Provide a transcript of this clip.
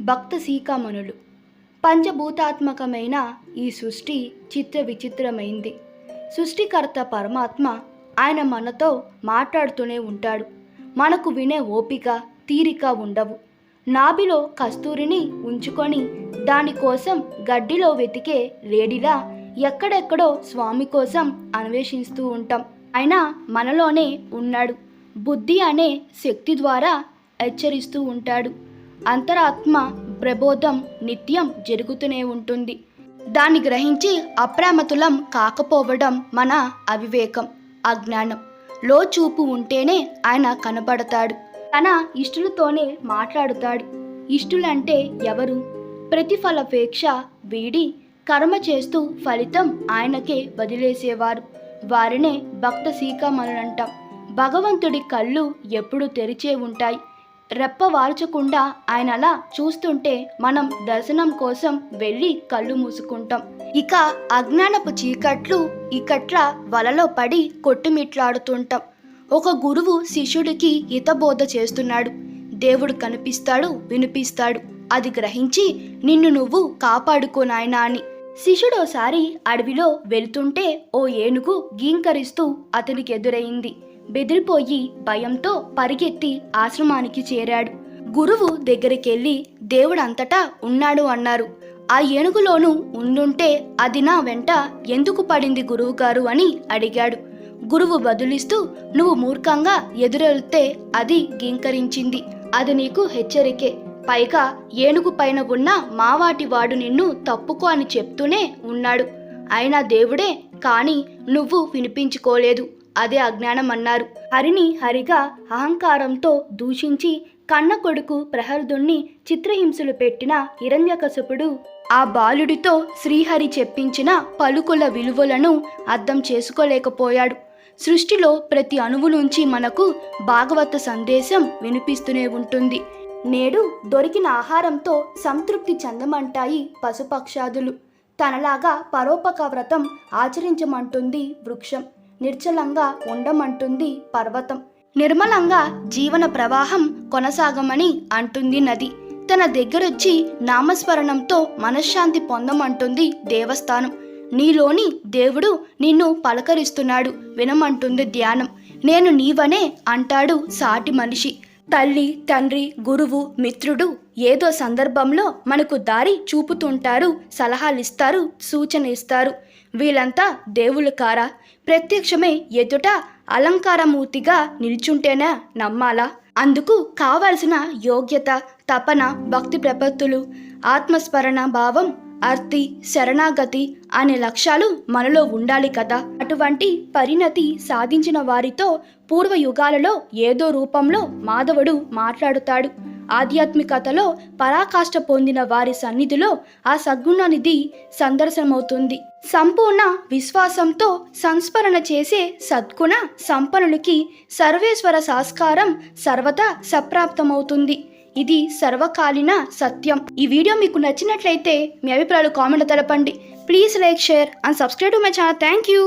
భక్త సీకామణులు. పంచభూతాత్మకమైన ఈ సృష్టి చిత్ర విచిత్రమైంది. సృష్టికర్త పరమాత్మ ఆయన మనతో మాట్లాడుతూనే ఉంటాడు. మనకు వినే ఓపిక తీరిక ఉండవు. నాభిలో కస్తూరిని ఉంచుకొని దానికోసం గడ్డిలో వెతికే లేడిలా ఎక్కడెక్కడో స్వామి కోసం అన్వేషిస్తూ ఉంటాం. ఆయన మనలోనే ఉన్నాడు. బుద్ధి అనే శక్తి ద్వారా హెచ్చరిస్తూ ఉంటాడు. అంతరాత్మ ప్రబోధం నిత్యం జరుగుతూనే ఉంటుంది. దాన్ని గ్రహించి అప్రమత్తులం కాకపోవడం మన అవివేకం, అజ్ఞానం. లోచూపు ఉంటేనే ఆయన కనబడతాడు. తన ఇష్టులతోనే మాట్లాడుతాడు. ఇష్టులంటే ఎవరు? ప్రతిఫలపేక్ష వీడి కర్మ చేస్తూ ఫలితం ఆయనకే వదిలేసేవారు. వారినే భక్త సీకామణులంటాం. భగవంతుడి కళ్ళు ఎప్పుడు తెరిచే ఉంటాయి. రెప్ప వాల్చకుండా ఆయన అలా చూస్తుంటే మనం దర్శనం కోసం వెళ్ళి కళ్ళు మూసుకుంటాం. ఇక అజ్ఞానపు చీకట్లు ఇకట్ల వలలో పడి కొట్టుమిట్లాడుతుంటాం. ఒక గురువు శిష్యుడికి హితబోధ చేస్తున్నాడు. దేవుడు కనిపిస్తాడు, వినిపిస్తాడు. అది గ్రహించి నిన్ను నువ్వు కాపాడుకో నాయనా అని. శిష్యుడోసారి అడవిలో వెళ్తుంటే ఓ ఏనుగు గీంకరిస్తూ అతనికి ఎదురైంది. బెదిరిపోయి భయంతో పరిగెత్తి ఆశ్రమానికి చేరాడు. గురువు దగ్గరికెళ్ళి దేవుడంతటా ఉన్నాడు అన్నారు. ఆ ఏనుగులోనూ ఉండుంటే అది నా వెంట ఎందుకు పడింది గురువుగారు అని అడిగాడు. గురువు బదులిస్తూ, నువ్వు మూర్ఖంగా ఎదురెళ్తే అది గీంకరించింది. అది నీకు హెచ్చరికే. పైగా ఏనుగు పైన ఉన్న మావాటి వాడు నిన్ను తప్పుకో అని చెప్తూనే ఉన్నాడు. అయినా దేవుడే, కానీ నువ్వు వినిపించుకోలేదు. అదే అజ్ఞానం అన్నారు. హరిని హరిగా అహంకారంతో దూషించి కన్న కొడుకు ప్రహ్లాదుణ్ణి చిత్రహింసలు పెట్టిన హిరణ్యకశిపుడు ఆ బాలుడితో శ్రీహరి చెప్పించిన పలుకుల విలువలను అర్థం చేసుకోలేకపోయాడు. సృష్టిలో ప్రతి అణువు నుంచి మనకు భాగవత సందేశం వినిపిస్తూనే ఉంటుంది. నేడు దొరికిన ఆహారంతో సంతృప్తి చెందమంటాయి పశుపక్షాదులు. తనలాగా పరోపక వ్రతం ఆచరించమంటుంది వృక్షం. నిర్చలంగా ఉండమంటుంది పర్వతం. నిర్మలంగా జీవన ప్రవాహం కొనసాగమని అంటుంది నది. తన దగ్గరొచ్చి నామస్మరణంతో మనశ్శాంతి పొందమంటుంది దేవస్థానం. నీలోని దేవుడు నిన్ను పలకరిస్తున్నాడు, వినమంటుంది ధ్యానం. నేను నీవనే అంటాడు సాటి మనిషి. తల్లి, తండ్రి, గురువు, మిత్రుడు ఏదో సందర్భంలో మనకు దారి చూపుతుంటారు, సలహాలిస్తారు, సూచన ఇస్తారు. వీళ్ళంతా దేవుళ్ళు కారా? ప్రత్యక్షమే ఎదుట అలంకారమూర్తిగా నిల్చుంటేనే నమ్మాలా? అందుకు కావలసిన యోగ్యత, తపన, భక్తి ప్రపత్తులు, ఆత్మస్మరణ భావం, అర్తి, శరణాగతి అనే లక్ష్యాలు మనలో ఉండాలి కదా. అటువంటి పరిణతి సాధించిన వారితో పూర్వయుగాలలో ఏదో రూపంలో మాధవుడు మాట్లాడుతాడు. ఆధ్యాత్మికతలో పరాకాష్ఠ పొందిన వారి సన్నిధిలో ఆ సద్గుణనిధి సందర్శనమవుతుంది. సంపూర్ణ విశ్వాసంతో సంస్మరణ చేసే సద్గుణ సంపన్నునికి సర్వేశ్వర సంస్కారం సర్వదా సప్రాప్తమవుతుంది. ఇది సర్వకాలీన సత్యం. ఈ వీడియో మీకు నచ్చినట్లయితే మీ అభిప్రాయాలు కామెంట్లో తెలపండి. Please like, share and subscribe to my channel. Thank you.